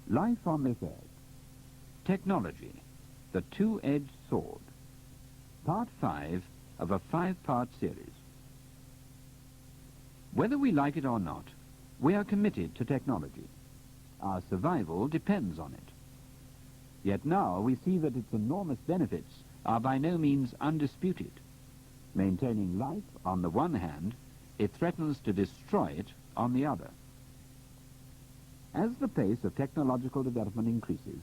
Life on this earth. Technology, the two-edged sword. Part 5 of a 5-part series. Whether we like it or not, we are committed to technology. Our survival depends on it. Yet now we see that its enormous benefits are by no means undisputed. Maintaining life on the one hand, it threatens to destroy it on the other. As the pace of technological development increases,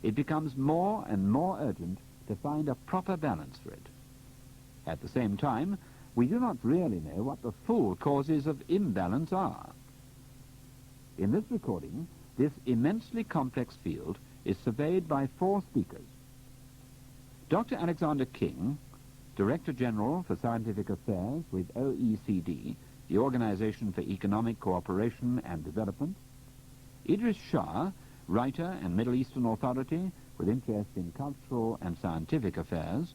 it becomes more and more urgent to find a proper balance for it. At the same time, we do not really know what the full causes of imbalance are. In this recording, this immensely complex field is surveyed by 4 speakers. Dr. Alexander King, Director General for Scientific Affairs with OECD, the Organization for Economic Cooperation and Development; Idries Shah, writer and Middle Eastern authority with interest in cultural and scientific affairs;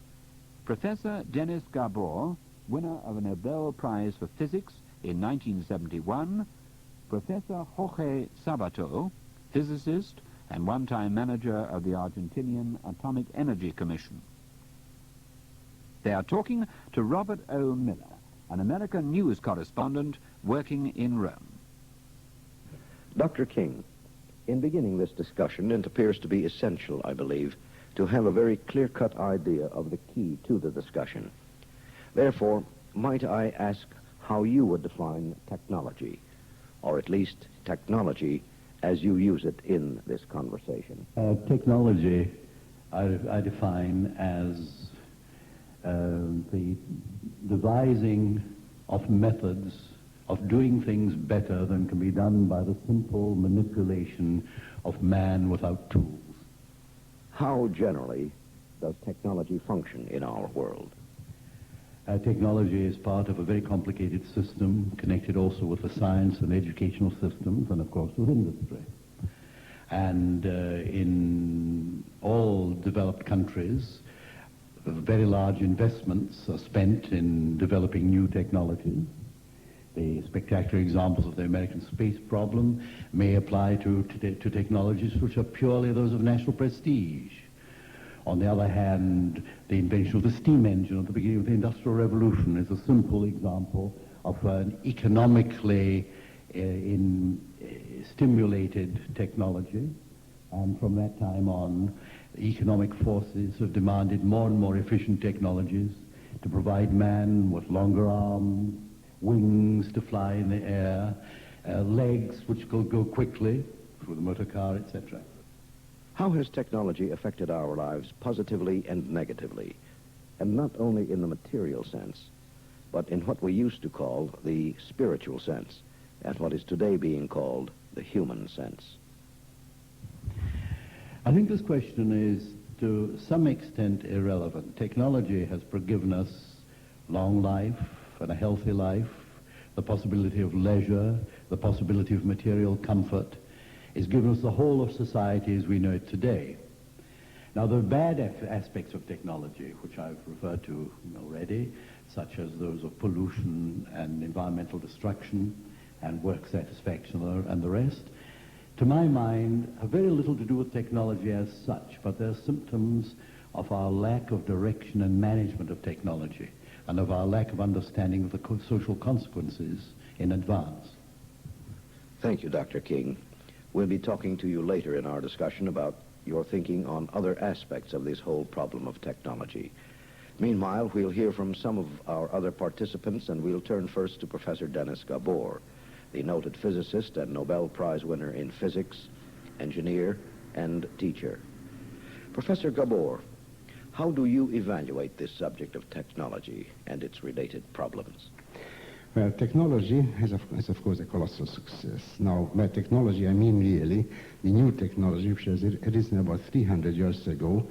Professor Dennis Gabor, winner of a Nobel Prize for Physics in 1971; Professor Jorge Sabato, physicist and one-time manager of the Argentinian Atomic Energy Commission. They are talking to Robert O. Miller, an American news correspondent working in Rome. Dr. King, in beginning this discussion, it appears to be essential, I believe, to have a very clear-cut idea of the key to the discussion. Therefore, might I ask how you would define technology, or at least technology as you use it in this conversation? Technology I define as the devising of methods of doing things better than can be done by the simple manipulation of man without tools. How generally does technology function in our world? Technology is part of a very complicated system, connected also with the science and educational systems, and of course with industry. And in all developed countries, very large investments are spent in developing new technologies. The spectacular examples of the American space problem may apply to technologies which are purely those of national prestige. On the other hand, the invention of the steam engine at the beginning of the Industrial Revolution is a simple example of an economically stimulated technology. And from that time on, economic forces have demanded more and more efficient technologies to provide man with longer arms, wings to fly in the air, legs which could go quickly through the motor car, etc. How has technology affected our lives positively and negatively? And not only in the material sense, but in what we used to call the spiritual sense, and what is today being called the human sense? I think this question is to some extent irrelevant. Technology has given us long life and a healthy life, the possibility of leisure, the possibility of material comfort. It's given us the whole of society as we know it today. Now, there are bad aspects of technology, which I've referred to already, such as those of pollution and environmental destruction and work satisfaction and the rest. To my mind, have very little to do with technology as such, but they're symptoms of our lack of direction and management of technology, and of our lack of understanding of the social consequences in advance. Thank you, Dr. King. We'll be talking to you later in our discussion about your thinking on other aspects of this whole problem of technology. Meanwhile, we'll hear from some of our other participants, and we'll turn first to Professor Dennis Gabor, the noted physicist and Nobel Prize winner in physics, engineer, and teacher. Professor Gabor, how do you evaluate this subject of technology and its related problems? Well, technology is of course a colossal success. Now, by technology, I mean really the new technology which has arisen about 300 years ago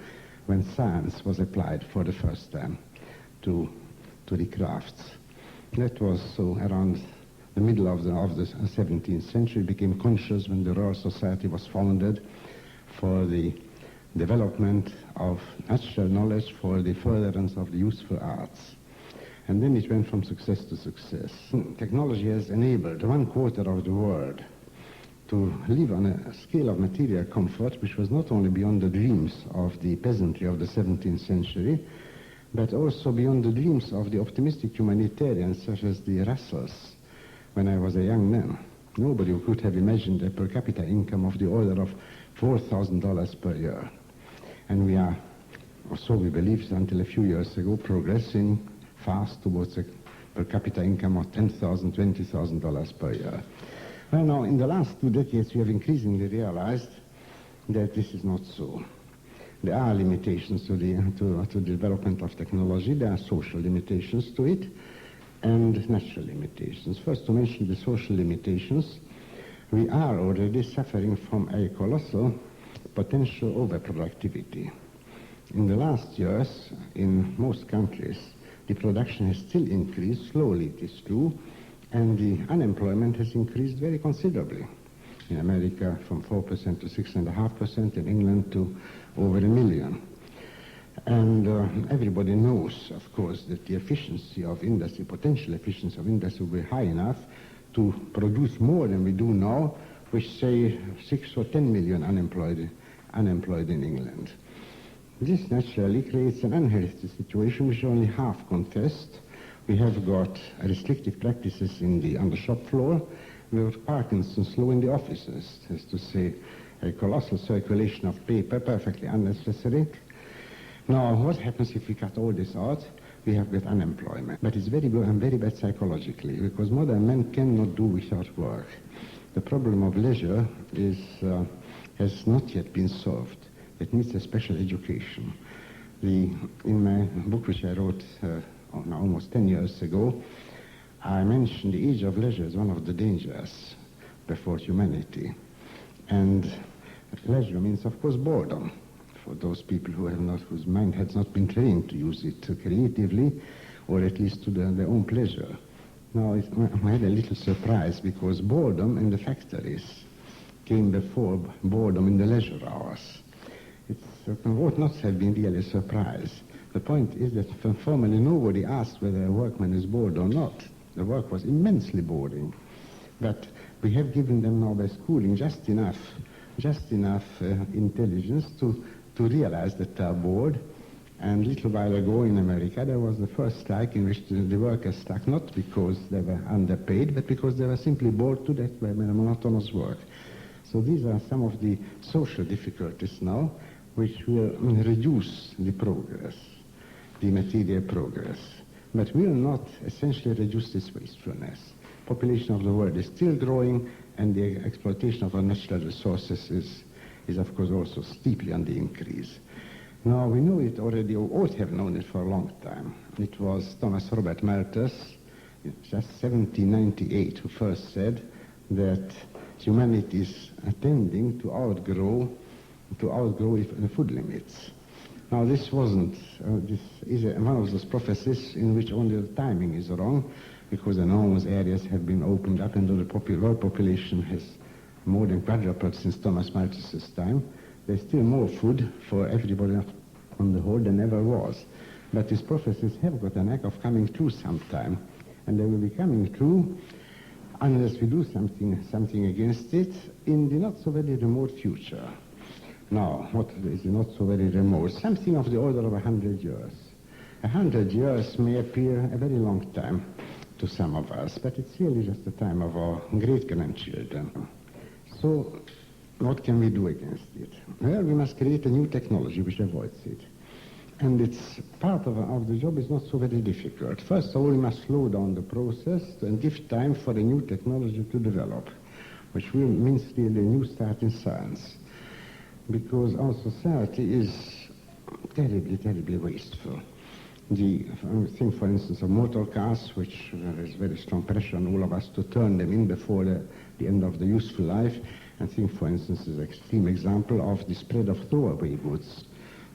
when science was applied for the first time to the crafts. That was so around the middle of the 17th century, became conscious when the Royal Society was founded for the development of natural knowledge for the furtherance of the useful arts. And then it went from success to success. Technology has enabled 1/4 of the world to live on a scale of material comfort which was not only beyond the dreams of the peasantry of the 17th century, but also beyond the dreams of the optimistic humanitarians such as the Russells when I was a young man. Nobody could have imagined a per capita income of the order of $4,000 per year. And we are, or so we believed until a few years ago, progressing fast towards a per capita income of $10,000, $20,000 per year. Well, now, in the last 2 decades, we have increasingly realized that this is not so. There are limitations to the development of technology. There are social limitations to it and natural limitations. First, to mention the social limitations, we are already suffering from a colossal potential overproductivity. In the last years, in most countries, the production has still increased, slowly it is true, and the unemployment has increased very considerably. In America, from 4% to 6.5%, in England to over 1 million. And everybody knows, of course, that the efficiency of industry, potential efficiency of industry will be high enough to produce more than we do now, which say 6 or 10 million unemployed in England. This naturally creates an unhealthy situation which only half confessed. We have got restrictive practices on the shop floor. We have Parkinson's law in the offices, that is to say, a colossal circulation of paper, perfectly unnecessary. Now, what happens if we cut all this out? We have got unemployment. But it's very good and very bad psychologically, because modern men cannot do without work. The problem of leisure has not yet been solved. It needs a special education. In my book, which I wrote almost 10 years ago, I mentioned the age of leisure as one of the dangers before humanity. And leisure means, of course, boredom for those people whose mind has not been trained to use it creatively, or at least to their own pleasure. Now, I had a little surprise, because boredom in the factories came before boredom in the leisure hours. It ought not have been really a surprise. The point is that formerly nobody asked whether a workman is bored or not. The work was immensely boring. But we have given them now by schooling just enough intelligence to realize that they are bored. And a little while ago in America, there was the first strike in which the workers struck, not because they were underpaid, but because they were simply bored to death by monotonous work. So these are some of the social difficulties now, which will reduce the progress, the material progress, but will not essentially reduce this wastefulness. Population of the world is still growing, and the exploitation of our natural resources is of course also steeply on the increase. Now, we know it already, or ought to have known it for a long time. It was Thomas Robert Malthus, just 1798, who first said that humanity is tending to outgrow the food limits. Now, this is one of those prophecies in which only the timing is wrong, because enormous areas have been opened up, and the world population has more than quadrupled since Thomas Malthus's time. There's still more food for everybody on the whole than ever was. But these prophecies have got a knack of coming true sometime, and they will be coming true unless we do something against it in the not so very remote future. Now, what is not so very remote? Something of the order of 100 years. 100 years may appear a very long time to some of us, but it's really just the time of our great-grandchildren. So, what can we do against it? Well, we must create a new technology which avoids it. And it's part of the job is not so very difficult. First of all, we must slow down the process and give time for a new technology to develop, which means really a new start in science. Because our society is terribly, terribly wasteful. Think, for instance, of motor cars, which there is very strong pressure on all of us to turn them in before the end of the useful life. And think, for instance, as an extreme example of the spread of throwaway goods.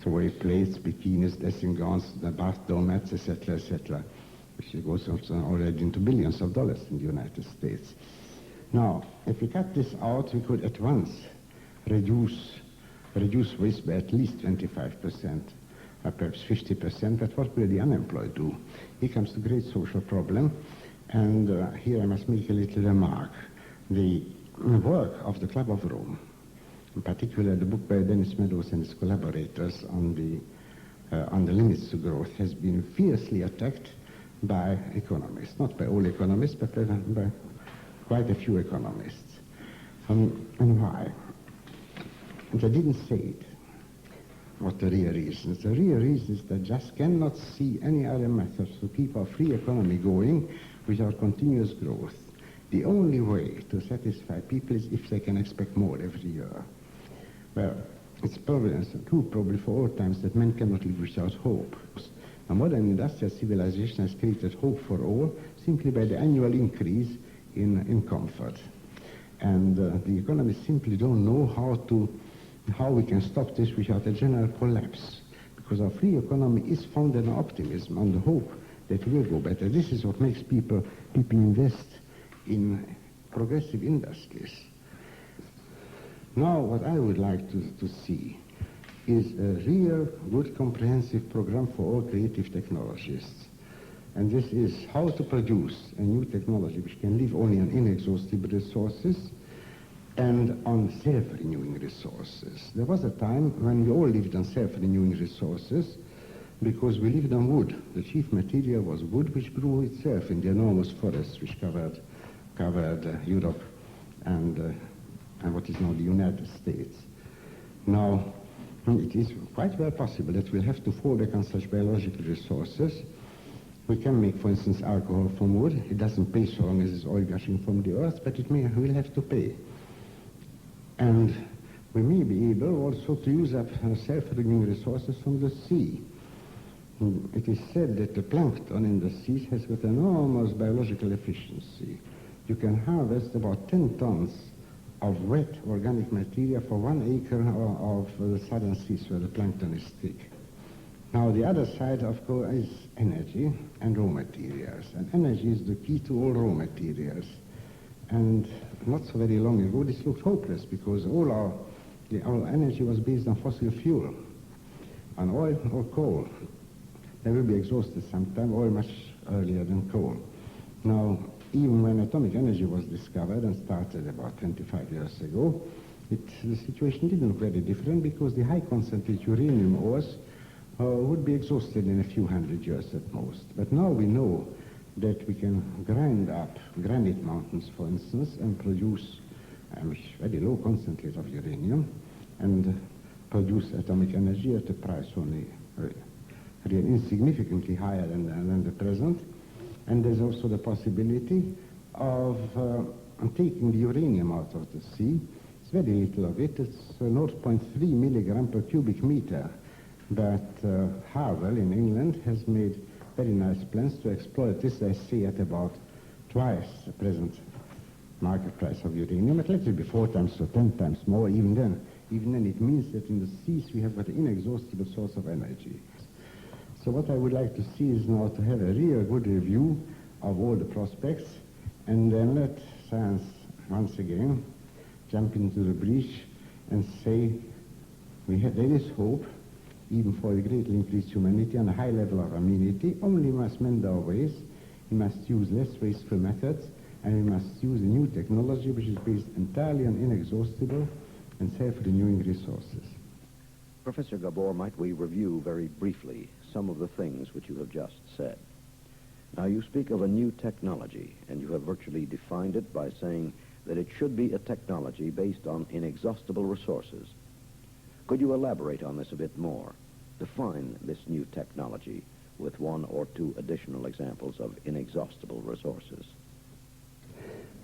Throwaway plates, bikinis, dressing gowns, the bath doormats, etc., etc., which goes already into billions of dollars in the United States. Now, if we cut this out, we could at once reduce waste by at least 25%, or perhaps 50%, but what will the unemployed do? Here comes the great social problem, and here I must make a little remark. The work of the Club of Rome, in particular the book by Dennis Meadows and his collaborators on the limits to growth, has been fiercely attacked by economists, not by all economists, but by quite a few economists. And why? And I didn't say it. What the real reasons? The real reason is that just cannot see any other methods to keep our free economy going without continuous growth. The only way to satisfy people is if they can expect more every year. Well, it's true probably for all times that man cannot live without hope. A modern industrial civilization has created hope for all simply by the annual increase in comfort. And the economists simply don't know how we can stop this without a general collapse. Because our free economy is founded on optimism, on the hope that it will go better. This is what makes people invest in progressive industries. Now, what I would like to see is a real good comprehensive program for all creative technologists. And this is how to produce a new technology which can live only on inexhaustible resources and on self-renewing resources. There was a time when we all lived on self-renewing resources because we lived on wood. The chief material was wood, which grew itself in the enormous forests which covered Europe and what is now the United States. Now, it is quite well possible that we'll have to fall back on such biological resources. We can make, for instance, alcohol from wood. It doesn't pay so long as it's oil gushing from the earth, but we'll have to pay. And we may be able also to use up self-renewing resources from the sea. It is said that the plankton in the seas has got enormous biological efficiency. You can harvest about 10 tons of wet organic material for 1 acre of the southern seas where the plankton is thick. Now, the other side, of course, is energy and raw materials. And energy is the key to all raw materials. And not so very long ago, this looked hopeless because all our energy was based on fossil fuel, on oil or coal. They will be exhausted sometime, oil much earlier than coal. Now, even when atomic energy was discovered and started about 25 years ago, the situation didn't look very different because the high-concentrated uranium ores would be exhausted in a few hundred years at most. But now we know that we can grind up granite mountains, for instance, and produce a very low concentrate of uranium and produce atomic energy at a price only really insignificantly higher than the present. And there's also the possibility of taking the uranium out of the sea. It's very little of it. It's 0.3 milligram per cubic meter. But Harwell in England has made very nice plans to exploit this, I say, at about twice the present market price of uranium. But let it be 4 times or 10 times more. Even then, it means that in the seas we have got an inexhaustible source of energy. So what I would like to see is now to have a real good review of all the prospects, and then let science once again jump into the breach and say there is hope, even for a greatly increased humanity and a high level of amenity. Only we must mend our ways. We must use less wasteful methods, and we must use a new technology which is based entirely on inexhaustible and self-renewing resources. Professor Gabor, might we review very briefly some of the things which you have just said? Now, you speak of a new technology, and you have virtually defined it by saying that it should be a technology based on inexhaustible resources. Could you elaborate on this a bit more? Define this new technology with 1 or 2 additional examples of inexhaustible resources.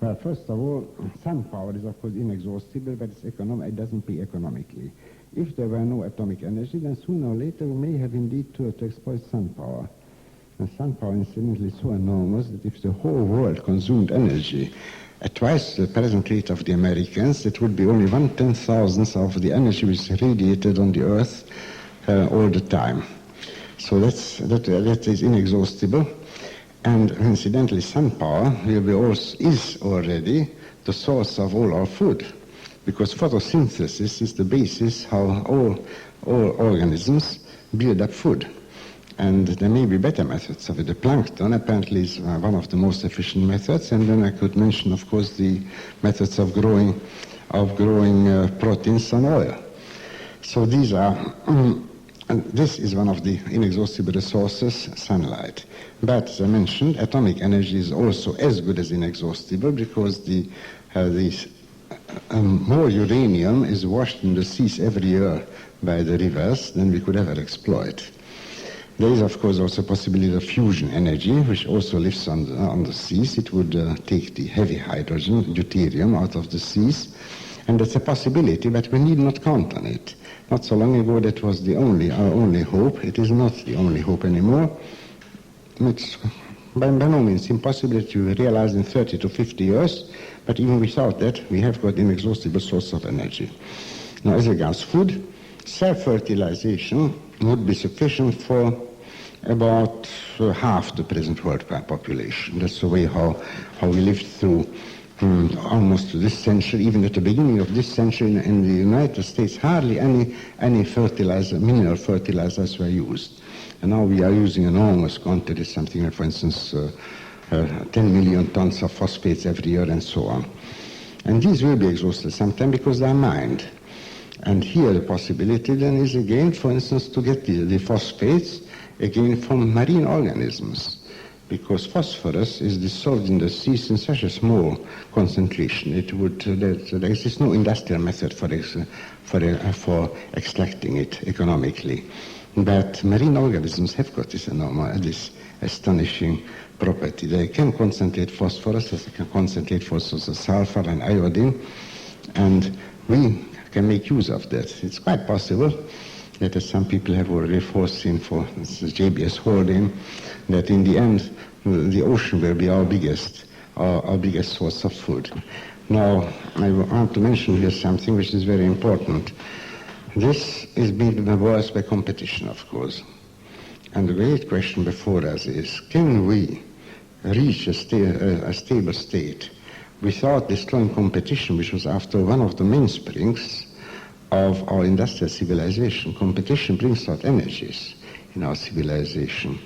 Well, first of all, sun power is, of course, inexhaustible, but it doesn't pay economically. If there were no atomic energy, then sooner or later we may have indeed to exploit sun power. And sun power, incidentally, is so enormous that if the whole world consumed energy at twice the present rate of the Americans, it would be only 1/10,000th of the energy which is radiated on the Earth all the time. So that is inexhaustible. And incidentally, sun power is already the source of all our food, because photosynthesis is the basis how all organisms build up food. And there may be better methods of it. The plankton apparently is one of the most efficient methods, and then I could mention, of course, the methods of growing proteins on oil. So these are, and this is one of the inexhaustible resources, sunlight. But as I mentioned, atomic energy is also as good as inexhaustible, because more uranium is washed in the seas every year by the rivers than we could ever exploit. There is, of course, also a possibility of fusion energy, which also lives on the seas. It would take the heavy hydrogen, deuterium, out of the seas. And that's a possibility, but we need not count on it. Not so long ago, that was our only hope. It is not the only hope anymore. It's by no means impossible to realize in 30 to 50 years, but even without that, we have got inexhaustible source of energy. Now, as regards food, self-fertilization would be sufficient for about half the present world population. That's the way how we lived through almost to this century. Even at the beginning of this century in the United States, hardly any fertilizer, mineral fertilizers were used. And now we are using enormous quantities, something like, for instance, 10 million tons of phosphates every year and so on. And these will be exhausted sometime because they are mined. And here the possibility then is again, for instance, to get the phosphates again from marine organisms, because phosphorus is dissolved in the seas in such a small concentration. There exists no industrial method for extracting it economically. But marine organisms have got this astonishing property. They can concentrate phosphorus, they can concentrate sulfur and iodine, and we can make use of that. It's quite possible that, as some people have already foreseen, for instance, JBS Holding, that in the end the ocean will be our biggest source of food. Now, I want to mention here something which is very important. This is being reversed by competition, of course. And the great question before us is, can we reach a stable state without destroying competition, which was after one of the mainsprings of our industrial civilization? Competition brings out energies in our civilization.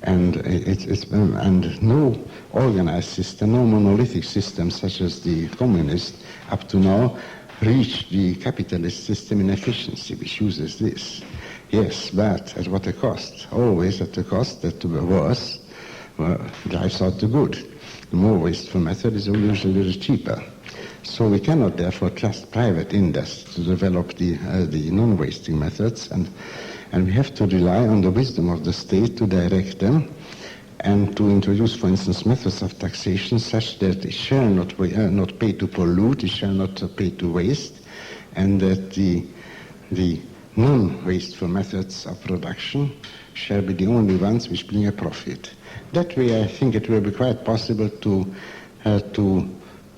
And and no organized system, no monolithic system such as the communist up to now reached the capitalist system in efficiency, which uses this. Yes, but at what a cost? Always at the cost that the worse drives out the good. The more wasteful method is usually cheaper. So we cannot therefore trust private industry to develop the non-wasting methods, and we have to rely on the wisdom of the state to direct them and to introduce, for instance, methods of taxation such that it shall not pay to pollute, it shall not pay to waste, and that the non-wasteful methods of production shall be the only ones which bring a profit. That way, I think it will be quite possible to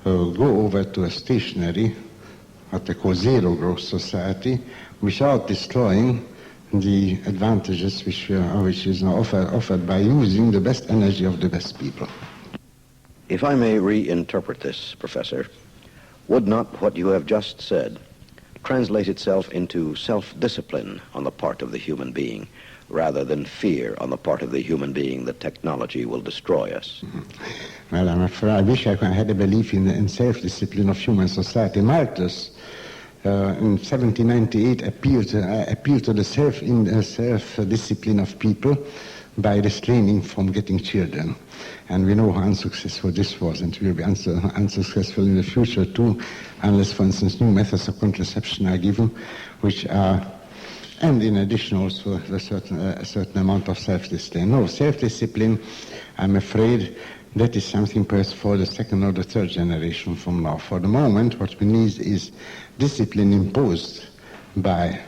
go over to a stationary, what they call zero-growth society, without destroying the advantages which is now offered by using the best energy of the best people. If I may reinterpret this, Professor, would not what you have just said translate itself into self-discipline on the part of the human being, rather than fear on the part of the human being that technology will destroy us? Well, I'm afraid I wish I had a belief in self-discipline of human society. Malthus, in 1798, appealed to the self-discipline of people by restraining from getting children. And we know how unsuccessful this was, and will be unsuccessful in the future too, unless, for instance, new methods of contraception are given, which are, and in addition also a certain amount of self-discipline. No, self-discipline, I'm afraid, that is something perhaps for the second or the third generation from now. For the moment, what we need is discipline imposed by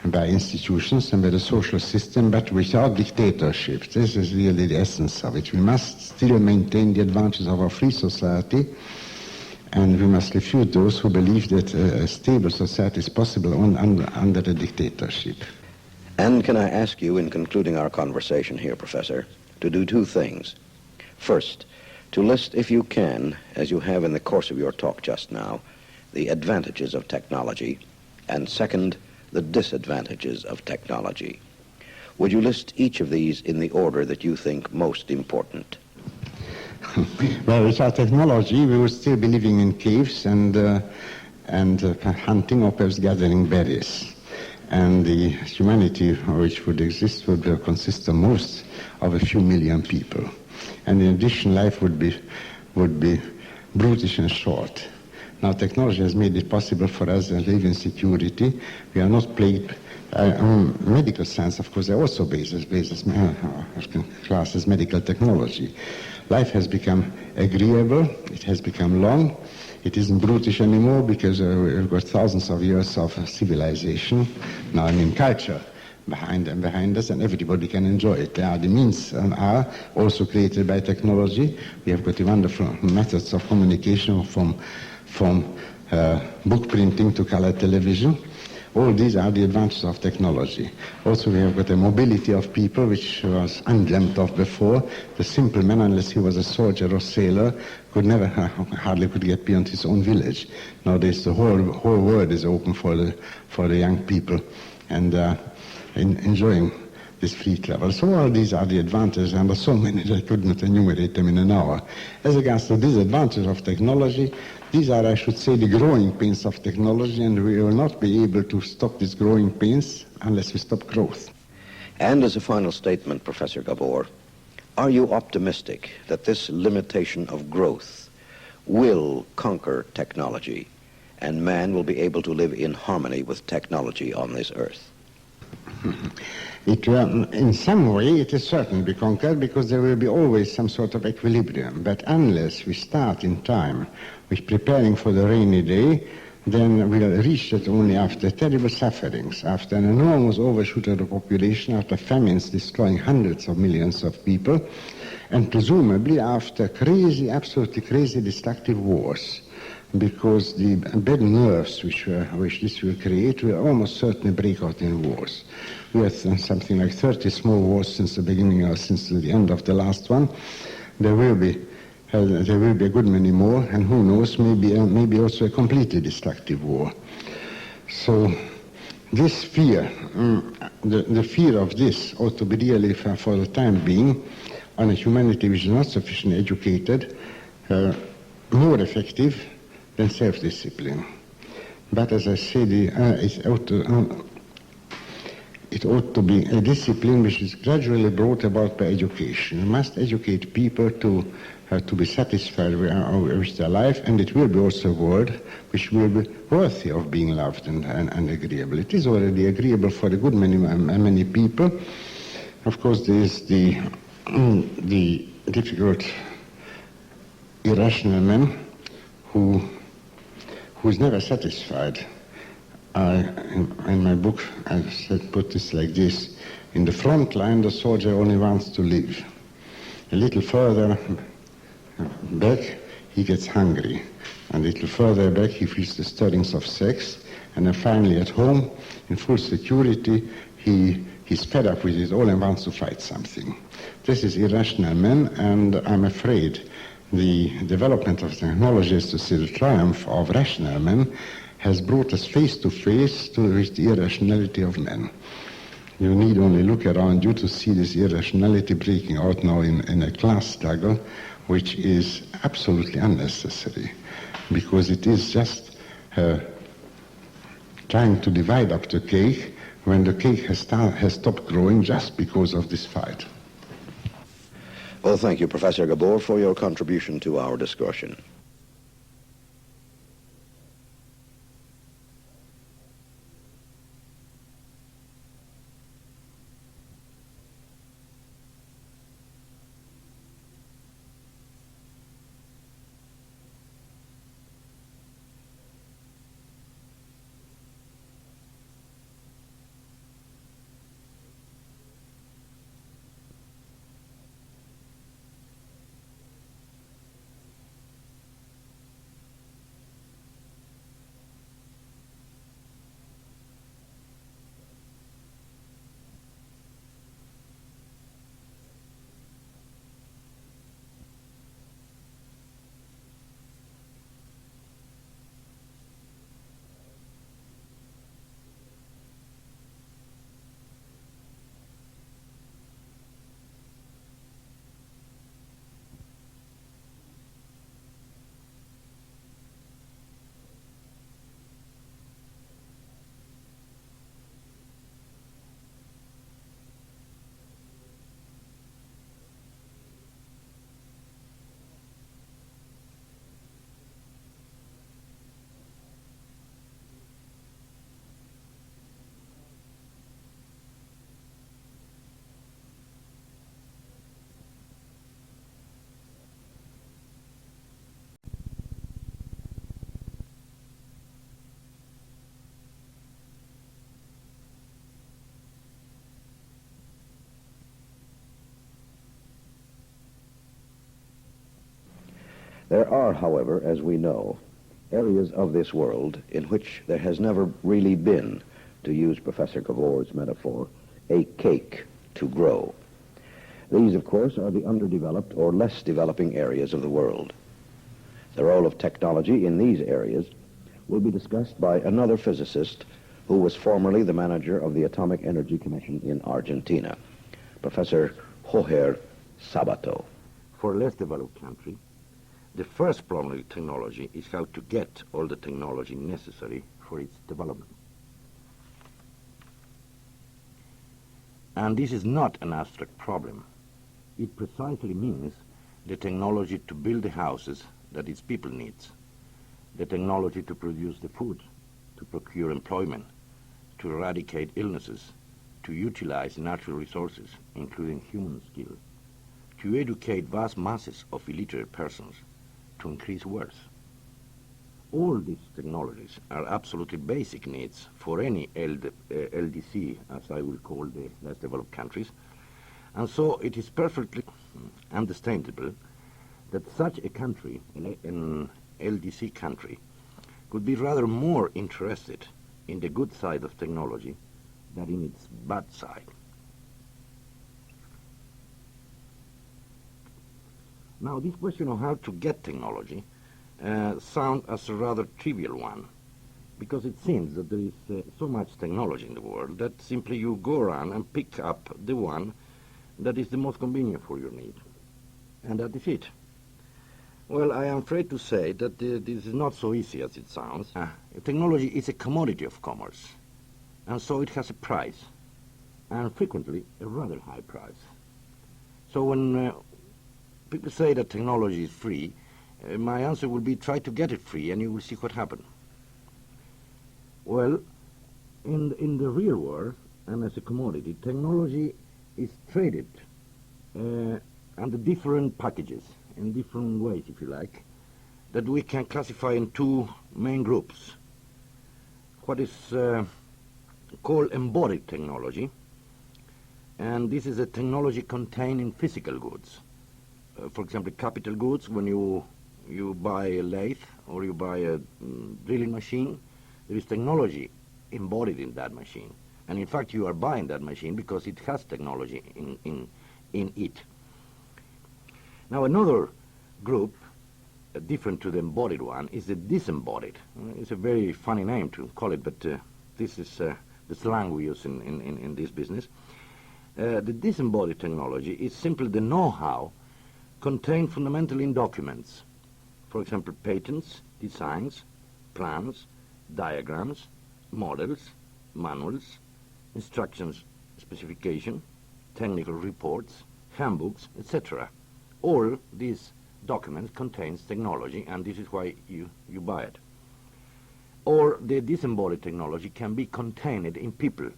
institutions and by the social system, but without dictatorship. This is really the essence of it. We must still maintain the advantages of our free society, and we must refute those who believe that a stable society is possible under a dictatorship. And can I ask you, in concluding our conversation here, Professor, to do two things. First, to list, if you can, as you have in the course of your talk just now, the advantages of technology, and second, the disadvantages of technology. Would you list each of these in the order that you think most important? Well, without technology, we would still be living in caves and hunting or perhaps gathering berries. And the humanity which would exist would consist of most of a few million people. And in addition, life would be brutish and short. Now, technology has made it possible for us to live in security. We are not plagued. Medical science, of course, also classes medical technology. Life has become agreeable. It has become long. It isn't brutish anymore because we've got thousands of years of civilization. Now, I mean culture behind us, and everybody can enjoy it. The means are also created by technology. We have got the wonderful methods of communication from book printing to color television. All these are the advantages of technology. Also, we have got a mobility of people which was undreamt of before. The simple man, unless he was a soldier or sailor, hardly could get beyond his own village. Nowadays, the whole world is open for the young people and enjoying this free travel. So all these are the advantages, and there are so many that I could not enumerate them in an hour. As regards to disadvantages of technology, these are, I should say, the growing pains of technology, and we will not be able to stop these growing pains unless we stop growth. And as a final statement, Professor Gabor, are you optimistic that this limitation of growth will conquer technology, and man will be able to live in harmony with technology on this earth? In some way, it is certain to be conquered because there will be always some sort of equilibrium. But unless we start in time with preparing for the rainy day, then we'll reach it only after terrible sufferings, after an enormous overshoot of the population, after famines destroying hundreds of millions of people, and presumably after crazy, absolutely crazy destructive wars. Because the bad nerves which this will create will almost certainly break out in wars. We have something like 30 small wars since the beginning, since the end of the last one. There will be a good many more, and who knows, maybe also a completely destructive war. So this fear, the fear of this ought to be really, for the time being, on a humanity which is not sufficiently educated, more effective than self-discipline. But as I said, it ought to be a discipline which is gradually brought about by education. We must educate people to be satisfied with their life, and it will be also a world which will be worthy of being loved and agreeable. It is already agreeable for a good many people. Of course, there is the difficult, irrational man who is never satisfied. In my book, I put this like this. In the front line, the soldier only wants to live. A little further back, he gets hungry. And a little further back, he feels the stirrings of sex. And then finally at home, in full security, he's fed up with it all and wants to fight something. This is irrational man, and I'm afraid the development of technology, to see the triumph of rational men, has brought us face to face with the irrationality of men. You need only look around you to see this irrationality breaking out now in a class struggle, which is absolutely unnecessary, because it is just trying to divide up the cake when the cake has stopped growing just because of this fight. Well, thank you, Professor Gabor, for your contribution to our discussion. There are, however, as we know, areas of this world in which there has never really been, to use Professor Gabor's metaphor, a cake to grow. These, of course, are the underdeveloped or less developing areas of the world. The role of technology in these areas will be discussed by another physicist who was formerly the manager of the Atomic Energy Commission in Argentina, Professor Jorge Sabato. For a less developed country, the first problem with technology is how to get all the technology necessary for its development. And this is not an abstract problem. It precisely means the technology to build the houses that its people needs, the technology to produce the food, to procure employment, to eradicate illnesses, to utilize natural resources, including human skill, to educate vast masses of illiterate persons, to increase wealth. All these technologies are absolutely basic needs for any LDC, as I will call the less developed countries, and so it is perfectly understandable that such a country, an LDC country, could be rather more interested in the good side of technology than in its bad side. Now, this question of how to get technology sounds as a rather trivial one, because it seems that there is so much technology in the world that simply you go around and pick up the one that is the most convenient for your need. And that is it. Well, I am afraid to say that this is not so easy as it sounds. Technology is a commodity of commerce, and so it has a price, and frequently a rather high price. So when people say that technology is free, my answer will be try to get it free and you will see what happens. Well, in the real world, and as a commodity, technology is traded under different packages, in different ways, if you like, that we can classify in two main groups. What is called embodic technology, and this is a technology contained in physical goods. For example, capital goods, when you buy a lathe or you buy a drilling machine, there is technology embodied in that machine. And in fact, you are buying that machine because it has technology in it. Now, another group, different to the embodied one, is the disembodied. It's a very funny name to call it, but this is the slang we use in this business. The disembodied technology is simply the know-how contained fundamentally in documents. For example, patents, designs, plans, diagrams, models, manuals, instructions, specification, technical reports, handbooks, etc. All these documents contains technology, and this is why you buy it. Or the disembodied technology can be contained in people.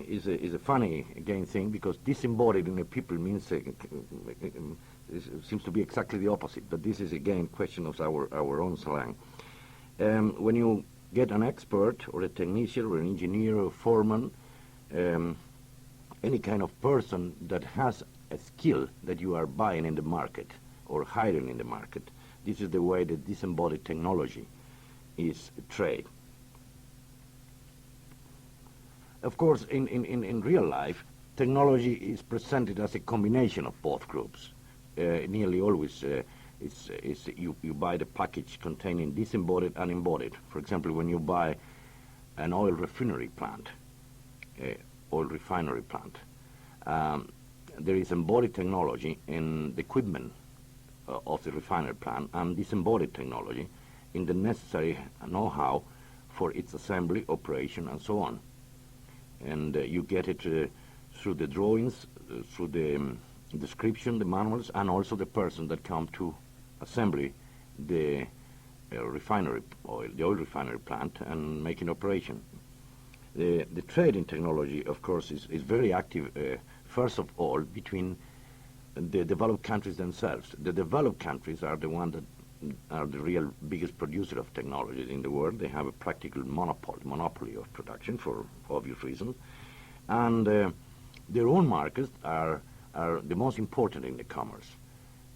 Is a funny, again, thing, because disembodied in a people means it seems to be exactly the opposite, but this is, again, a question of our own slang. When you get an expert or a technician or an engineer or foreman, any kind of person that has a skill that you are buying in the market or hiring in the market, this is the way that disembodied technology is traded. Of course, in real life, technology is presented as a combination of both groups. Nearly always you buy the package containing disembodied and embodied. For example, when you buy an oil refinery plant, there is embodied technology in the equipment of the refinery plant and disembodied technology in the necessary know-how for its assembly, operation, and so on. And you get it through the drawings, through the description, the manuals, and also the person that come to assembly the refinery oil, the oil refinery plant, and make an operation. The trade in technology, of course, is very active, first of all, between the developed countries themselves. The developed countries are the ones that are the real biggest producer of technologies in the world. They have a practical monopoly of production for obvious reasons. And their own markets are the most important in the commerce.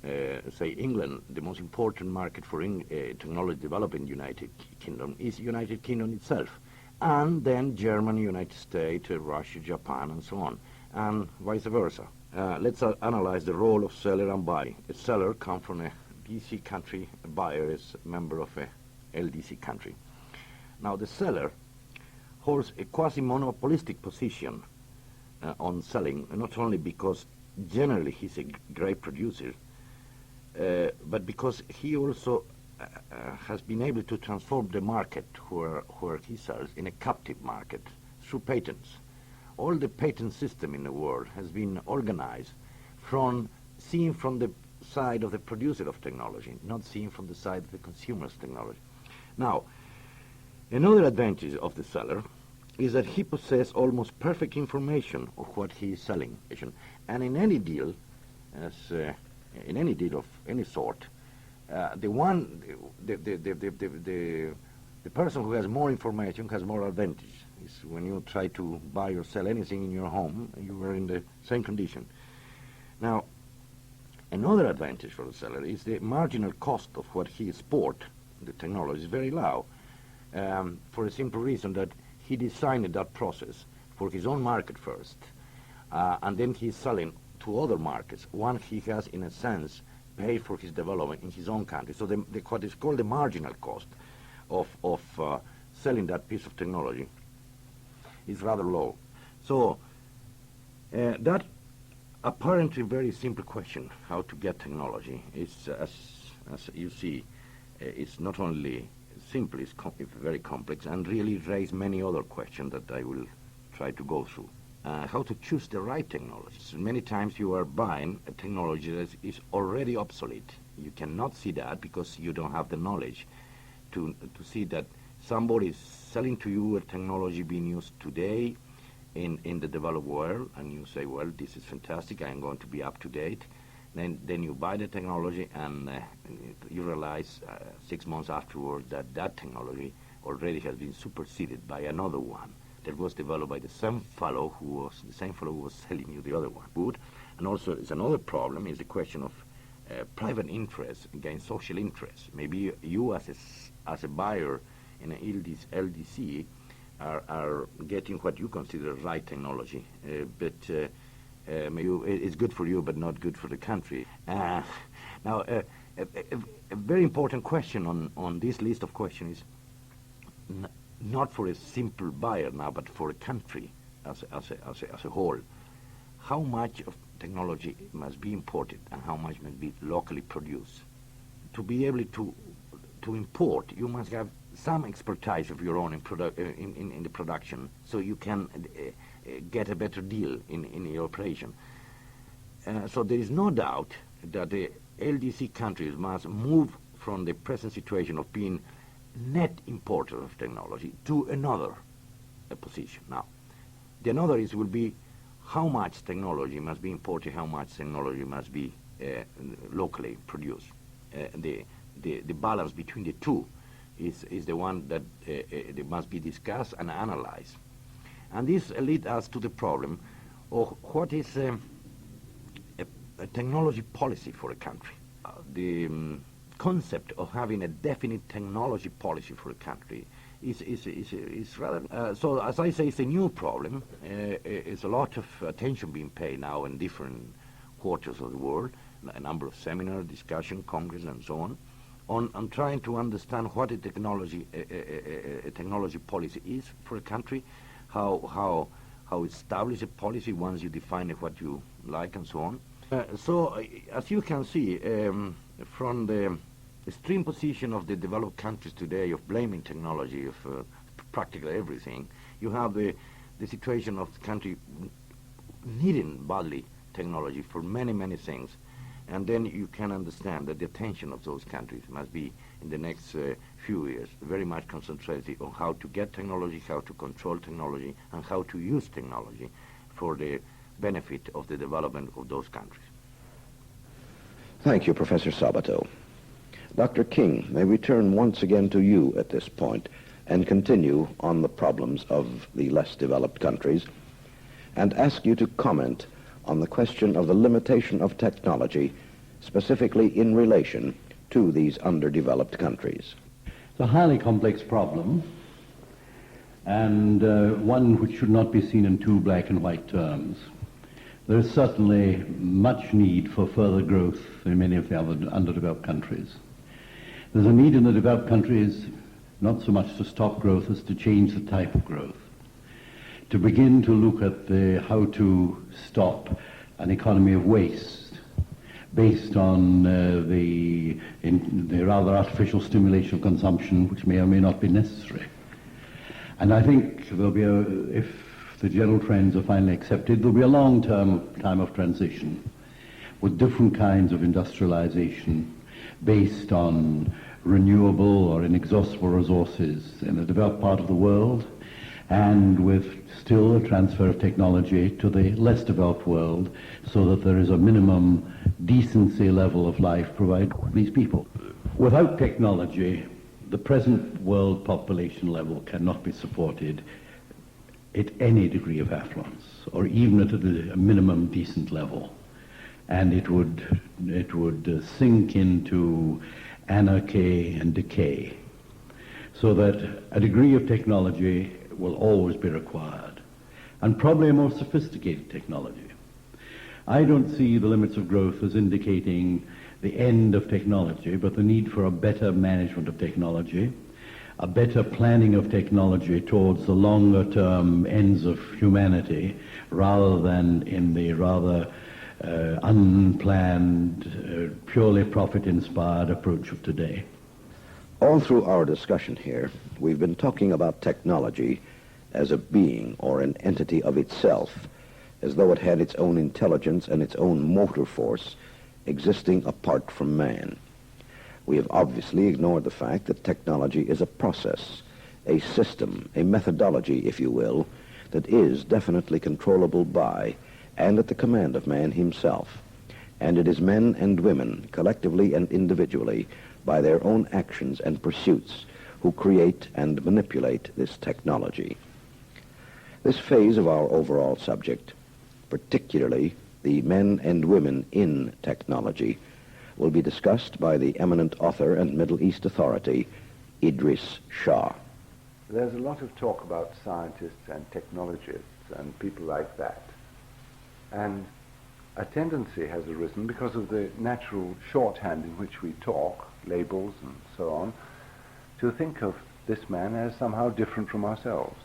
say England, the most important market for technology developed in the United Kingdom is United Kingdom itself. And then Germany, United States, Russia, Japan, and so on, and vice versa. Let's analyze the role of seller and buyer. A seller comes from a DC country, a buyer is a member of a LDC country. Now the seller holds a quasi-monopolistic position on selling, not only because generally he's a great producer, but because he also has been able to transform the market where he sells in a captive market through patents. All the patent system in the world has been organized seen from the side of the producer of technology, not seen from the side of the consumer's technology. Now, another advantage of the seller is that he possesses almost perfect information of what he is selling. And in any deal, in any deal of any sort, the person who has more information has more advantage. It's when you try to buy or sell anything in your home, you are in the same condition. Now, another advantage for the seller is the marginal cost of what he exports, the technology, is very low, for a simple reason that he designed that process for his own market first, and then he's selling to other markets. One, he has, in a sense, paid for his development in his own country. So what is called the marginal cost of selling that piece of technology is rather low. So that apparently very simple question, how to get technology, is, as you see, it's not only simple, it's very complex, and really raise many other questions that I will try to go through. How to choose the right technology. So many times you are buying a technology that is already obsolete. You cannot see that because you don't have the knowledge to see that somebody is selling to you a technology being used today in the developed world, and you say, well, this is fantastic, I'm going to be up to date. Then you buy the technology, and you realize 6 months afterward that that technology already has been superseded by another one that was developed by the same fellow who was selling you the other one. Good. And also, it's another problem is the question of private interest against social interest. Maybe you as a buyer in an LDC are getting what you consider right technology, but maybe it's good for you, but not good for the country. Now, a very important question on this list of questions is not for a simple buyer now, but for a country as a whole. How much of technology must be imported and how much must be locally produced? To be able to import, you must have some expertise of your own in the production, so you can get a better deal in your operation. So there is no doubt that the LDC countries must move from the present situation of being net importer of technology to another position. Now, the another will be how much technology must be imported, how much technology must be locally produced. The balance between the two is the one that must be discussed and analyzed. And this leads us to the problem of what is a technology policy for a country. The concept of having a definite technology policy for a country is rather... so, as I say, it's a new problem. It's a lot of attention being paid now in different quarters of the world, a number of seminars, discussion, congress, and so on trying to understand what a technology policy is for a country, how establish a policy once you define what you like, and so on. So, as you can see, from the extreme position of the developed countries today of blaming technology of practically everything, you have the situation of the country needing badly technology for many, many things. And then you can understand that the attention of those countries must be, in the next few years, very much concentrated on how to get technology, how to control technology, and how to use technology for the benefit of the development of those countries. Thank you, Professor Sabato. Dr. King, may we turn once again to you at this point and continue on the problems of the less developed countries and ask you to comment on the question of the limitation of technology specifically in relation to these underdeveloped countries. It's a highly complex problem, and one which should not be seen in two black and white terms. There is certainly much need for further growth in many of the other underdeveloped countries. There's a need in the developed countries not so much to stop growth as to change the type of growth, to begin to look at how to stop an economy of waste based on the rather artificial stimulation of consumption, which may or may not be necessary. And I think there'll be if the general trends are finally accepted, there'll be a long time of transition with different kinds of industrialization based on renewable or inexhaustible resources in the developed part of the world, and with still a transfer of technology to the less developed world, so that there is a minimum decency level of life provided for these people. Without technology, the present world population level cannot be supported at any degree of affluence, or even at a minimum decent level. And it would sink into anarchy and decay, so that a degree of technology will always be required, and probably a more sophisticated technology. I don't see the limits of growth as indicating the end of technology, but the need for a better management of technology, a better planning of technology towards the longer-term ends of humanity, rather than in the rather unplanned, purely profit-inspired approach of today. All through our discussion here, we've been talking about technology as a being or an entity of itself, as though it had its own intelligence and its own motor force existing apart from man. We have obviously ignored the fact that technology is a process, a system, a methodology, if you will, that is definitely controllable by and at the command of man himself. And it is men and women, collectively and individually, by their own actions and pursuits, who create and manipulate this technology. This phase of our overall subject, particularly the men and women in technology, will be discussed by the eminent author and Middle East authority, Idries Shah. There's a lot of talk about scientists and technologists and people like that. And a tendency has arisen, because of the natural shorthand in which we talk, labels and so on, to think of this man as somehow different from ourselves.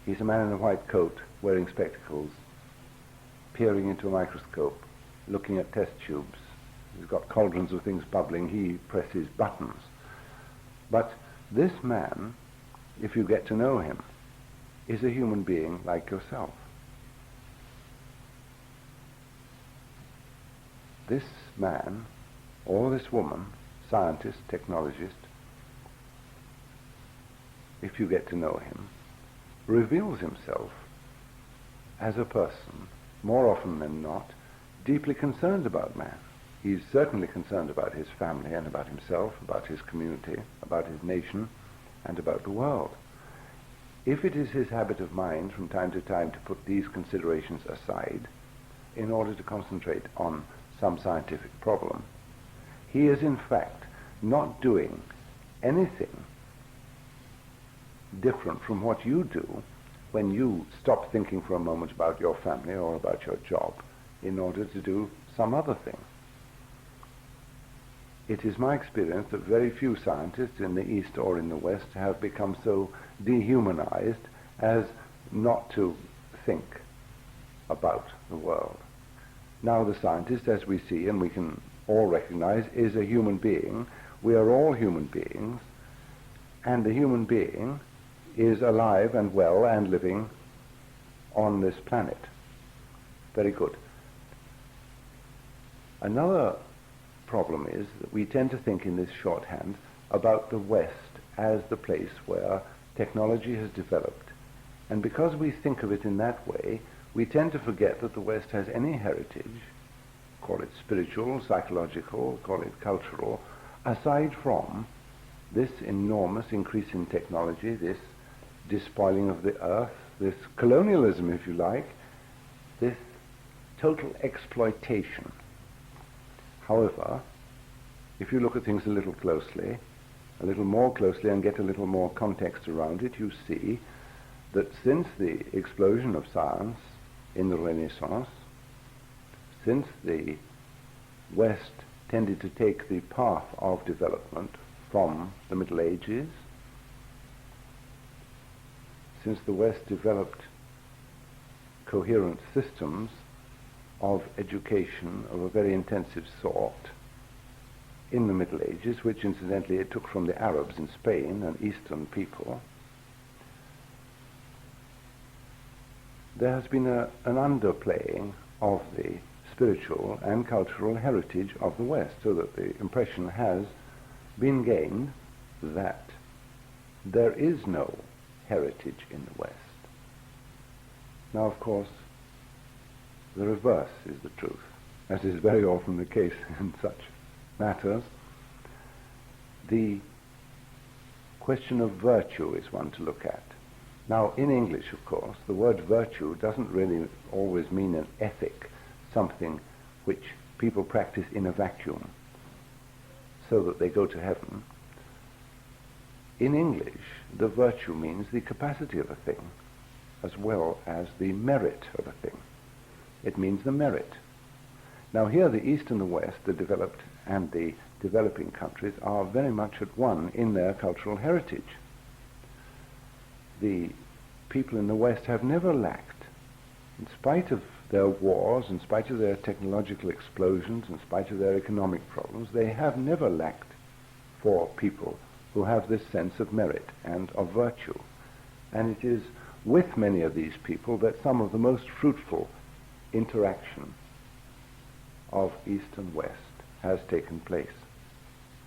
He's a man in a white coat, wearing spectacles, peering into a microscope, looking at test tubes. He's got cauldrons of things bubbling. He presses buttons. But this man, if you get to know him, is a human being like yourself. This man, or this woman, scientist, technologist, if you get to know him, reveals himself as a person, more often than not, deeply concerned about man. He's certainly concerned about his family and about himself, about his community, about his nation, and about the world. If it is his habit of mind from time to time to put these considerations aside in order to concentrate on some scientific problem, he is in fact not doing anything different from what you do when you stop thinking for a moment about your family or about your job in order to do some other thing. It is my experience that very few scientists in the East or in the West have become so dehumanized as not to think about the world. Now the scientist, as we see and we can all recognize, is a human being. We are all human beings, and the human being is alive and well and living on this planet. Very good. Another problem is that we tend to think in this shorthand about the West as the place where technology has developed. And because we think of it in that way, we tend to forget that the West has any heritage, call it spiritual, psychological, call it cultural, aside from this enormous increase in technology, this despoiling of the earth, this colonialism, if you like, this total exploitation. However, if you look at things a little more closely and get a little more context around it, you see that since the explosion of science in the Renaissance, since the West tended to take the path of development from the Middle Ages, since the West developed coherent systems of education of a very intensive sort in the Middle Ages, which incidentally it took from the Arabs in Spain, an Eastern people, there has been an underplaying of the spiritual and cultural heritage of the West, so that the impression has been gained that there is no heritage in the West. Now, of course, the reverse is the truth, as is very often the case in such matters. The question of virtue is one to look at. Now, in English, of course, the word virtue doesn't really always mean an ethic, something which people practice in a vacuum so that they go to heaven. In English, the virtue means the capacity of a thing as well as the merit of a thing. It means the merit. Now here the East and the West, the developed and the developing countries, are very much at one in their cultural heritage. The people in the West have never lacked, in spite of their wars, in spite of their technological explosions, in spite of their economic problems, they have never lacked for people who have this sense of merit and of virtue. And it is with many of these people that some of the most fruitful interaction of East and West has taken place.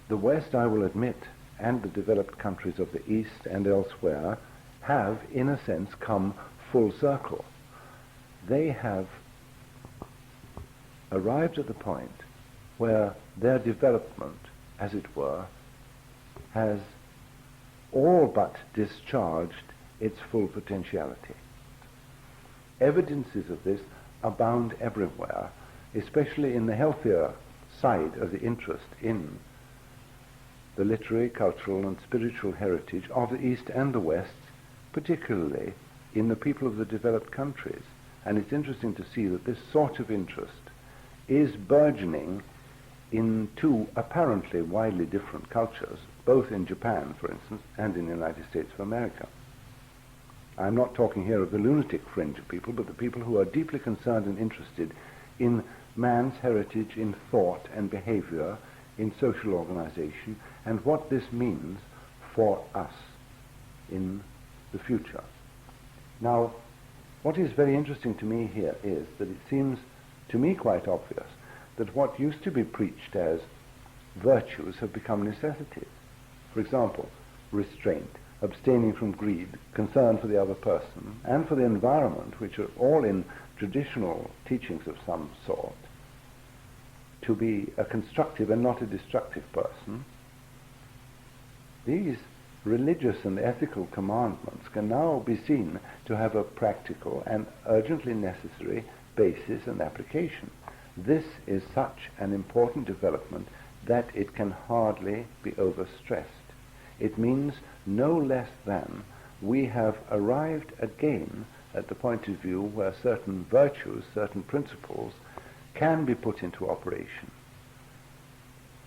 The West, I will admit, and the developed countries of the East and elsewhere have, in a sense, come full circle. They have arrived at the point where their development, as it were, has all but discharged its full potentiality. Evidences of this abound everywhere, especially in the healthier side of the interest in the literary, cultural, and spiritual heritage of the East and the West, particularly in the people of the developed countries. And it's interesting to see that this sort of interest is burgeoning in two apparently widely different cultures, both in Japan, for instance, and in the United States of America. I'm not talking here of the lunatic fringe of people, but the people who are deeply concerned and interested in man's heritage, in thought and behavior, in social organization, and what this means for us in the future. Now, what is very interesting to me here is that it seems to me quite obvious that what used to be preached as virtues have become necessities. For example, restraint, abstaining from greed, concern for the other person, and for the environment, which are all in traditional teachings of some sort, to be a constructive and not a destructive person. These religious and ethical commandments can now be seen to have a practical and urgently necessary basis and application. This is such an important development that it can hardly be overstressed. It means no less than we have arrived again at the point of view where certain virtues, certain principles can be put into operation.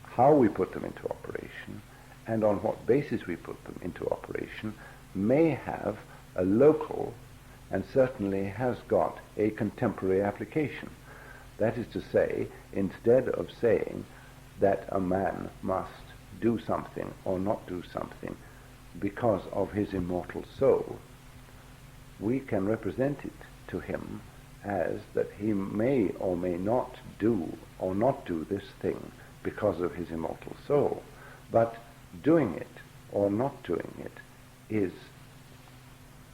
How we put them into operation and on what basis we put them into operation may have a local and certainly has got a contemporary application. That is to say, instead of saying that a man must do something or not do something because of his immortal soul, we can represent it to him as that he may or may not do or not do this thing because of his immortal soul. But doing it or not doing it is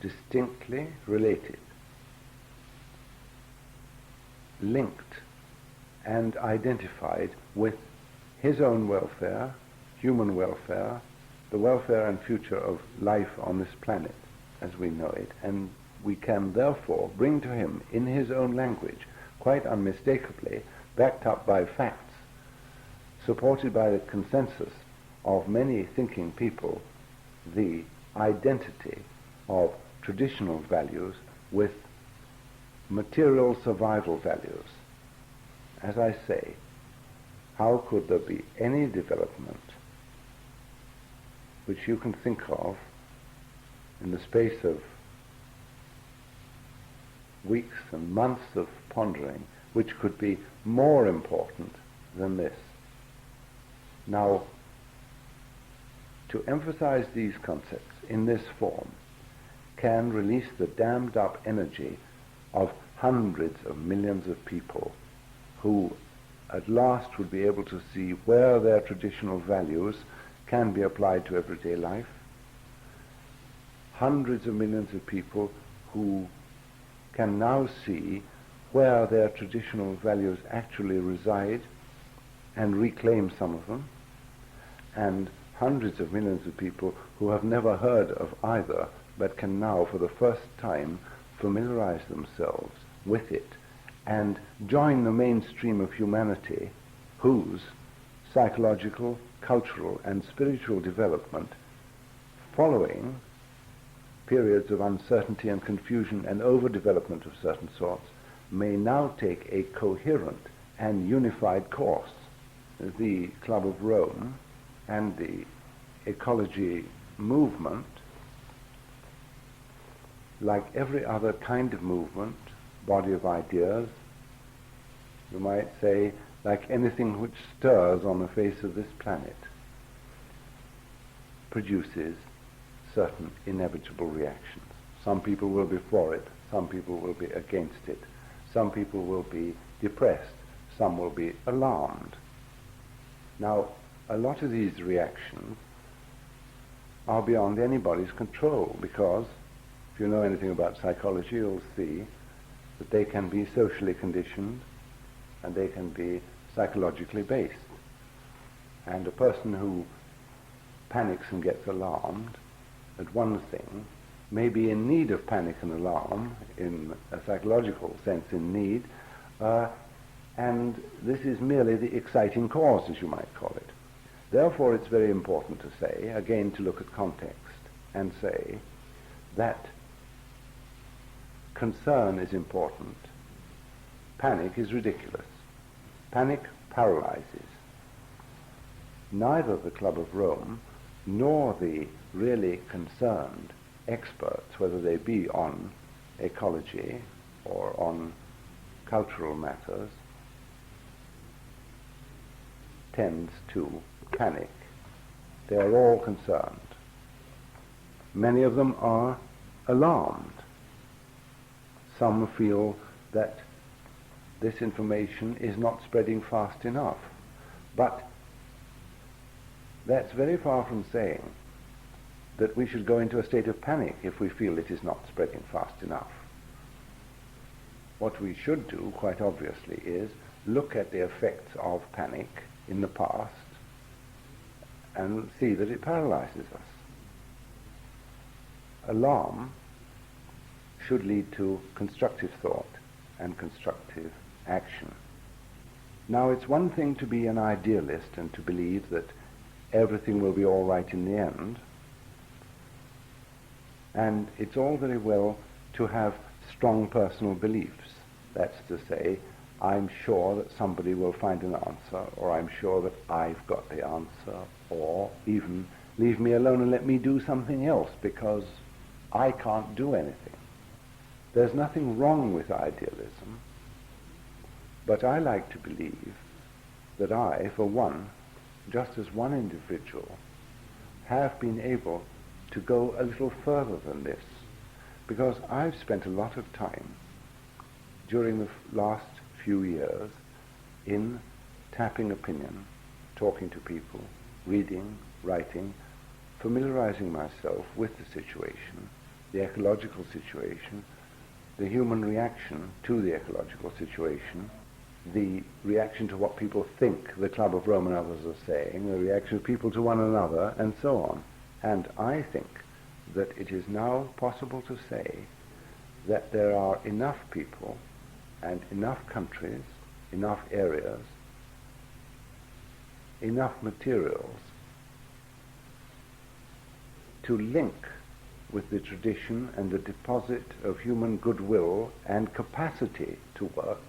distinctly related, linked and identified with his own welfare, human welfare, the welfare and future of life on this planet as we know it, and we can therefore bring to him in his own language, quite unmistakably, backed up by facts, supported by the consensus of many thinking people, the identity of traditional values with material survival values. As I say, how could there be any development which you can think of in the space of weeks and months of pondering which could be more important than this? Now, to emphasize these concepts in this form can release the dammed up energy of hundreds of millions of people who at last would be able to see where their traditional values can be applied to everyday life. Hundreds of millions of people who can now see where their traditional values actually reside and reclaim some of them, and hundreds of millions of people who have never heard of either but can now for the first time familiarize themselves with it and join the mainstream of humanity whose psychological, cultural and spiritual development following periods of uncertainty and confusion and overdevelopment of certain sorts may now take a coherent and unified course. The Club of Rome and the ecology movement, like every other kind of movement, body of ideas, you might say, like anything which stirs on the face of this planet, produces certain inevitable reactions. Some people will be for it, some people will be against it, some people will be depressed, some will be alarmed. Now, a lot of these reactions are beyond anybody's control, because if you know anything about psychology, you'll see that they can be socially conditioned and they can be psychologically based. And a person who panics and gets alarmed at one thing may be in need of panic and alarm, in a psychological sense in need, and this is merely the exciting cause, as you might call it. Therefore, it's very important to say, again to look at context, and say that concern is important. Panic is ridiculous. Panic paralyzes. Neither the Club of Rome nor the really concerned experts, whether they be on ecology or on cultural matters, tends to panic. They are all concerned. Many of them are alarmed. Some feel that this information is not spreading fast enough. But that's very far from saying that we should go into a state of panic if we feel it is not spreading fast enough. What we should do, quite obviously, is look at the effects of panic in the past and see that it paralyzes us. Alarm should lead to constructive thought and constructive action. Now, it's one thing to be an idealist and to believe that everything will be all right in the end, and it's all very well to have strong personal beliefs. That's to say, I'm sure that somebody will find an answer, or I'm sure that I've got the answer, or even leave me alone and let me do something else because I can't do anything. There's nothing wrong with idealism, but I like to believe that I, for one, just as one individual, have been able to go a little further than this, because I've spent a lot of time during the last few years in tapping opinion, talking to people, reading, writing, familiarizing myself with the situation, the ecological situation, the human reaction to the ecological situation, the reaction to what people think the Club of Rome and others are saying, the reaction of people to one another, and so on. And I think that it is now possible to say that there are enough people and enough countries, enough areas enough materials to link with the tradition and the deposit of human goodwill and capacity to work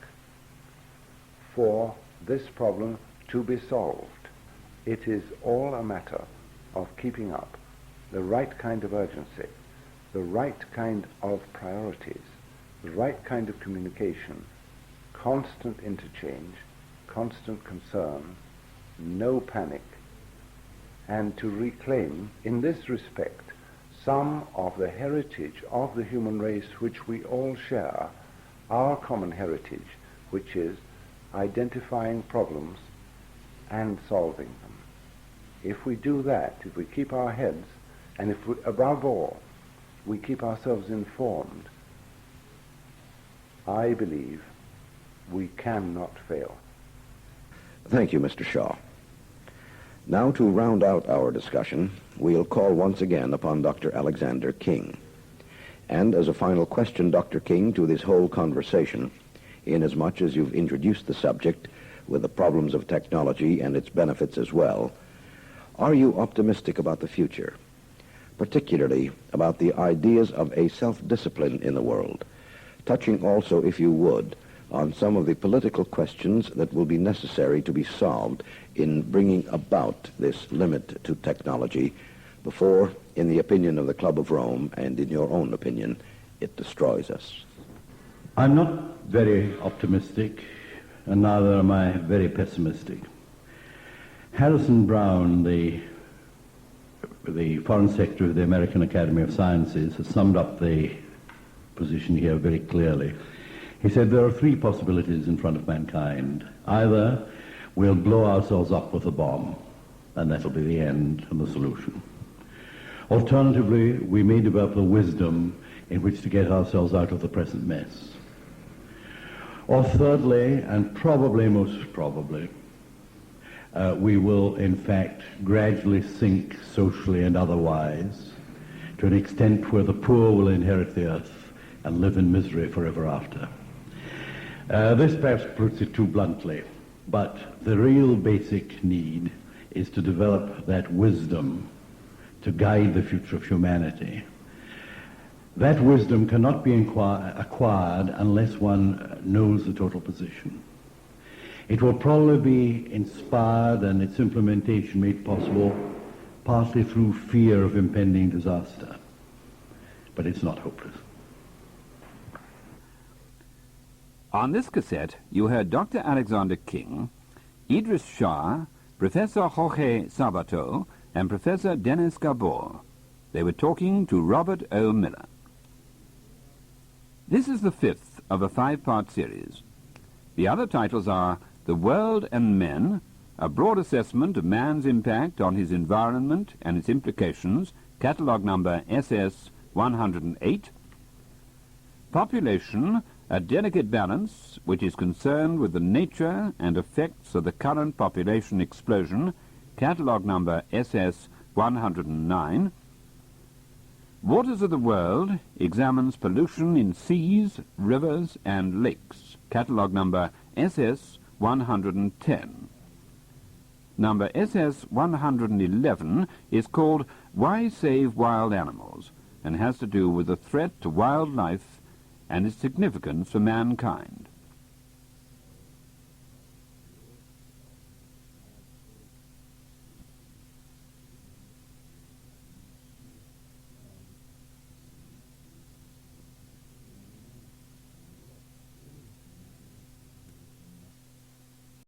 for this problem to be solved. It is all a matter of keeping up the right kind of urgency, the right kind of priorities, the right kind of communication, constant interchange, constant concern, no panic, and to reclaim, in this respect, some of the heritage of the human race which we all share, our common heritage, which is identifying problems and solving them. If we do that, if we keep our heads, and if we, above all, we keep ourselves informed, I believe we cannot fail. Thank you, Mr. Shah. Now, to round out our discussion, we'll call once again upon Dr. Alexander King. And as a final question, Dr. King, to this whole conversation, inasmuch as you've introduced the subject with the problems of technology and its benefits as well, are you optimistic about the future, particularly about the ideas of a self-discipline in the world, touching also, if you would, on some of the political questions that will be necessary to be solved in bringing about this limit to technology before, in the opinion of the Club of Rome and in your own opinion, it destroys us? I'm not very optimistic, and neither am I very pessimistic. Harrison Brown, the Foreign Secretary of the American Academy of Sciences, has summed up the position here very clearly. He said there are three possibilities in front of mankind. Either we'll blow ourselves up with a bomb, and that'll be the end and the solution. Alternatively, we may develop the wisdom in which to get ourselves out of the present mess. Or thirdly, and probably most probably, we will in fact gradually sink socially and otherwise to an extent where the poor will inherit the earth and live in misery forever after. This perhaps puts it too bluntly, but the real basic need is to develop that wisdom to guide the future of humanity. That wisdom cannot be acquired unless one knows the total position. It will probably be inspired and its implementation made possible partly through fear of impending disaster, but it's not hopeless. On this cassette, you heard Dr. Alexander King, Idries Shah, Professor Jorge Sabato, and Professor Dennis Gabor. They were talking to Robert O. Miller. This is the fifth of a five-part series. The other titles are The World and Men, a broad assessment of man's impact on his environment and its implications, catalogue number SS-108, Population, a delicate balance which is concerned with the nature and effects of the current population explosion, catalogue number SS-109. Waters of the World examines pollution in seas, rivers, and lakes, catalogue number SS-110. Number SS-111 is called Why Save Wild Animals, and has to do with the threat to wildlife and its significance for mankind.